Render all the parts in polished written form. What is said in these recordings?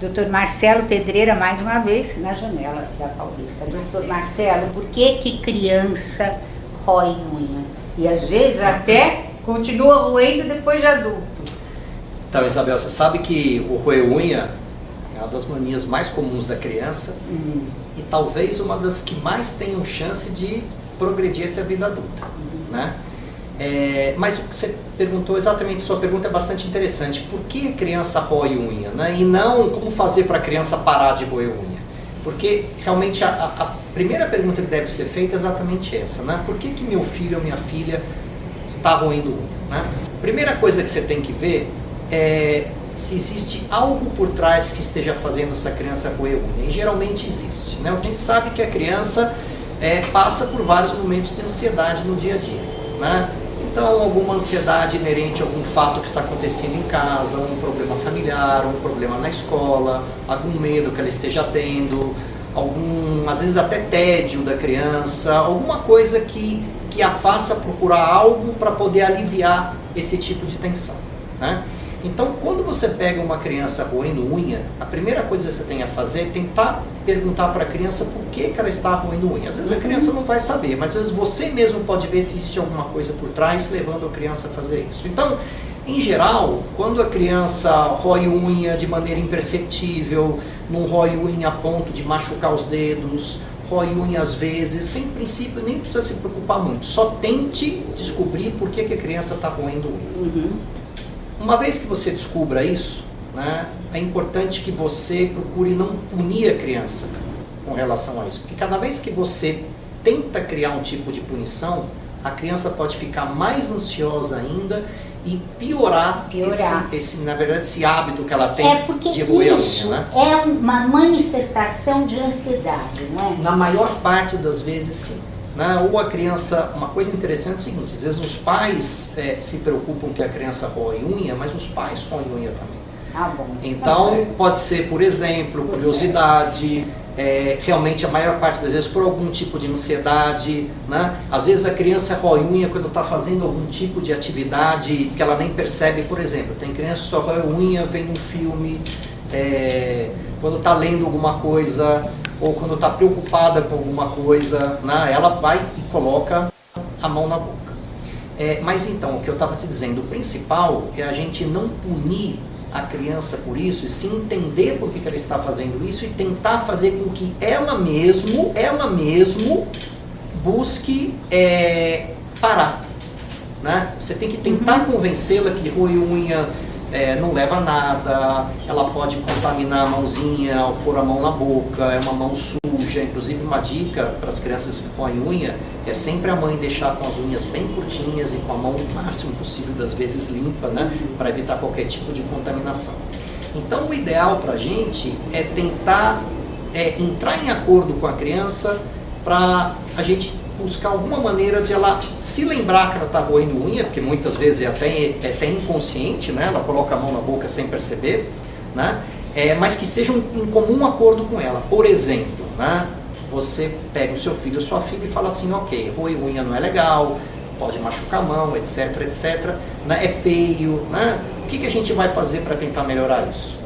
Doutor Marcelo Pedreira, mais uma vez, na janela da Paulista. Doutor Marcelo, por que que criança rói unha? E às vezes até continua roendo depois de adulto. Então, Isabel, você sabe que o roer unha é uma das manias mais comuns da criança e talvez uma das que mais tenham chance de progredir até a vida adulta, né? Mas o que você perguntou, exatamente, sua pergunta é bastante interessante. Por que a criança rói unha, né? E não como fazer para a criança parar de roer unha? Porque realmente a primeira pergunta que deve ser feita é exatamente essa, né? Por que que meu filho ou minha filha está roendo unha, né? Primeira coisa que você tem que ver é se existe algo por trás que esteja fazendo essa criança roer unha. E geralmente existe, né? A gente sabe que a criança passa por vários momentos de ansiedade no dia a dia, né? Então, alguma ansiedade inerente a algum fato que está acontecendo em casa, um problema familiar, um problema na escola, algum medo que ela esteja tendo, às vezes até tédio da criança, alguma coisa que a faça procurar algo para poder aliviar esse tipo de tensão, né? Então, quando você pega uma criança roendo unha, a primeira coisa que você tem a fazer é tentar perguntar para a criança por que ela está roendo unha. Às vezes a criança não vai saber, mas às vezes você mesmo pode ver se existe alguma coisa por trás levando a criança a fazer isso. Então, em geral, quando a criança rói unha de maneira imperceptível, não rói unha a ponto de machucar os dedos, rói unha às vezes, sem princípio nem precisa se preocupar muito. Só tente descobrir por que a criança está roendo unha. Uma vez que você descubra isso, né, é importante que você procure não punir a criança com relação a isso. Porque cada vez que você tenta criar um tipo de punição, a criança pode ficar mais ansiosa ainda e piorar. Na verdade, esse hábito que ela tem de roer a unha, né? É uma manifestação de ansiedade, não é? Na maior parte das vezes, sim. Ou a criança, uma coisa interessante é o seguinte, às vezes os pais se preocupam que a criança rói unha, mas os pais roem unha também. Bom. Então, pode ser, por exemplo, curiosidade, realmente a maior parte das vezes por algum tipo de ansiedade, né? Às vezes a criança rói unha quando está fazendo algum tipo de atividade que ela nem percebe, por exemplo, tem criança que só rói unha vendo um filme, quando está lendo alguma coisa, ou quando está preocupada com alguma coisa, né, ela vai e coloca a mão na boca. Mas então, o que eu estava te dizendo, o principal é a gente não punir a criança por isso, e sim entender por que ela está fazendo isso e tentar fazer com que ela mesmo busque parar. Né? Você tem que tentar convencê-la que roer unha não leva a nada, ela pode contaminar a mãozinha ao pôr a mão na boca, é uma mão suja. Inclusive, uma dica para as crianças que roem unha é sempre a mãe deixar com as unhas bem curtinhas e com a mão o máximo possível das vezes limpa, né, para evitar qualquer tipo de contaminação. Então, o ideal para a gente é tentar entrar em acordo com a criança para a gente buscar alguma maneira de ela se lembrar que ela está roendo unha, porque muitas vezes é até inconsciente, né? Ela coloca a mão na boca sem perceber, né? Mas que seja em comum acordo com ela. Por exemplo, né? Você pega o seu filho ou sua filha e fala assim, ok, roer unha não é legal, pode machucar a mão, etc, etc, né? É feio, né? O que a gente vai fazer para tentar melhorar isso?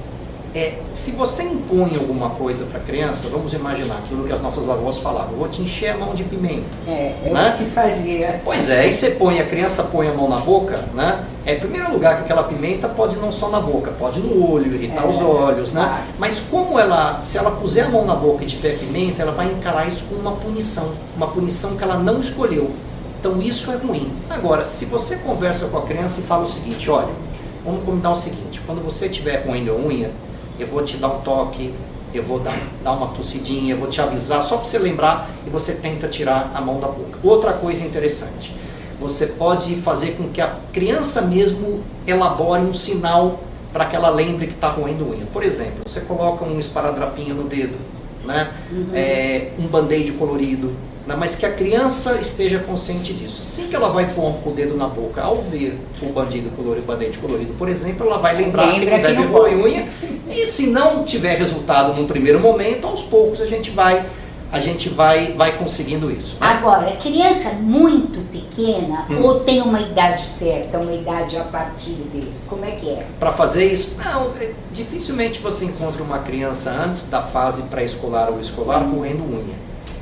Se você impõe alguma coisa para a criança, vamos imaginar aquilo que as nossas avós falavam, vou te encher a mão de pimenta. O que se fazia. Pois e você a criança põe a mão na boca, né? Em primeiro lugar que aquela pimenta pode não só na boca, pode no olho, irritar os olhos, né? Mas se ela puser a mão na boca e tiver pimenta, ela vai encarar isso como uma punição que ela não escolheu. Então isso é ruim. Agora, se você conversa com a criança e fala o seguinte, olha, vamos combinar o seguinte, quando você estiver roendo a unha, eu vou te dar um toque, eu vou dar uma tossidinha, eu vou te avisar, só para você lembrar, e você tenta tirar a mão da boca. Outra coisa interessante, você pode fazer com que a criança mesmo elabore um sinal para que ela lembre que está roendo unha. Por exemplo, você coloca um esparadrapinho no dedo, né? Um band-aid colorido, né? Mas que a criança esteja consciente disso. Assim que ela vai pôr o dedo na boca, ao ver o band-aid colorido, por exemplo, ela vai lembrar que não deve roer unha, e se não tiver resultado num primeiro momento, aos poucos a gente vai a gente vai conseguindo isso. Né? Agora, criança muito pequena ou tem uma idade certa, uma idade a partir dele? Como é que é? Para fazer isso, não, dificilmente você encontra uma criança antes da fase pré-escolar ou escolar roendo unha.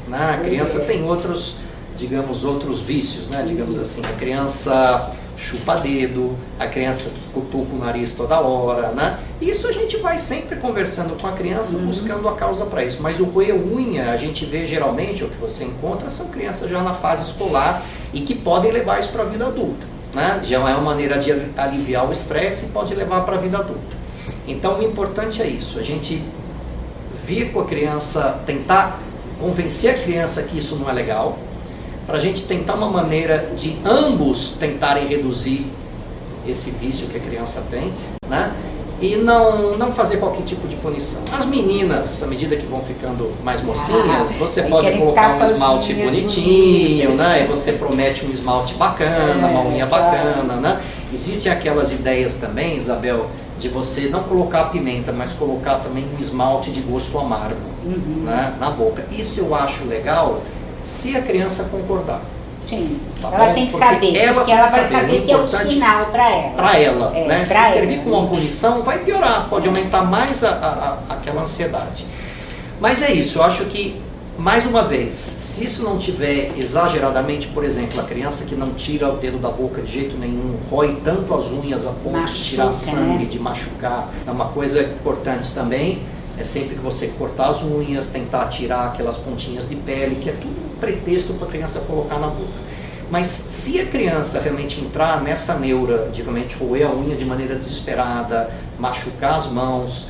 Né? A criança tem outros, digamos, outros vícios, né? Digamos assim, a criança chupa dedo, a criança cutuca o nariz toda hora, né? Isso a gente vai sempre conversando com a criança, buscando a causa para isso. Mas o roer unha, a gente vê geralmente, o que você encontra, são crianças já na fase escolar e que podem levar isso para a vida adulta, né? Já é uma maneira de aliviar o estresse e pode levar para a vida adulta. Então o importante é isso, a gente vir com a criança, tentar convencer a criança que isso não é legal, para a gente tentar uma maneira de ambos tentarem reduzir esse vício que a criança tem, né? E não fazer qualquer tipo de punição. As meninas, à medida que vão ficando mais mocinhas, você pode colocar um esmalte bonitinho, né? E você promete um esmalte bacana, uma unha bacana, né? Existem aquelas ideias também, Isabel, de você não colocar pimenta, mas colocar também um esmalte de gosto amargo, né? Na boca. Isso eu acho legal, se a criança concordar. Sim, tá ela bom? tem que Porque saber, ela porque tem ela que vai saber, saber o que é um importante sinal para ela. Para ela, É, né? Se pra servir ela. como uma punição, vai piorar, pode aumentar mais aquela ansiedade. Mas é isso, eu acho que, mais uma vez, se isso não tiver exageradamente, por exemplo, a criança que não tira o dedo da boca de jeito nenhum, rói tanto as unhas a ponto de tirar sangue, de machucar, é uma coisa importante também. É sempre que você cortar as unhas, tentar tirar aquelas pontinhas de pele, que é tudo um pretexto para a criança colocar na boca. Mas se a criança realmente entrar nessa neura de realmente roer a unha de maneira desesperada, machucar as mãos,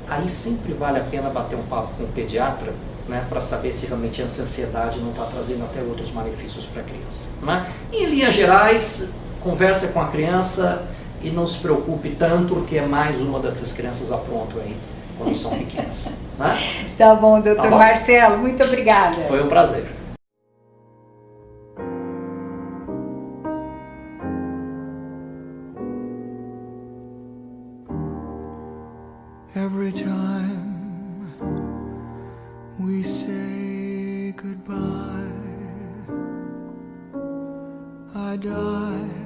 aí sempre vale a pena bater um papo com o pediatra, né, para saber se realmente essa ansiedade não está trazendo até outros malefícios para a criança. Né? Em linhas gerais, conversa com a criança e não se preocupe tanto, porque é mais uma das que as crianças aprontam aí quando são pequenas. Né? Tá bom, doutor Tá bom? Marcelo, muito obrigada. Foi um prazer. Every time we say goodbye, I die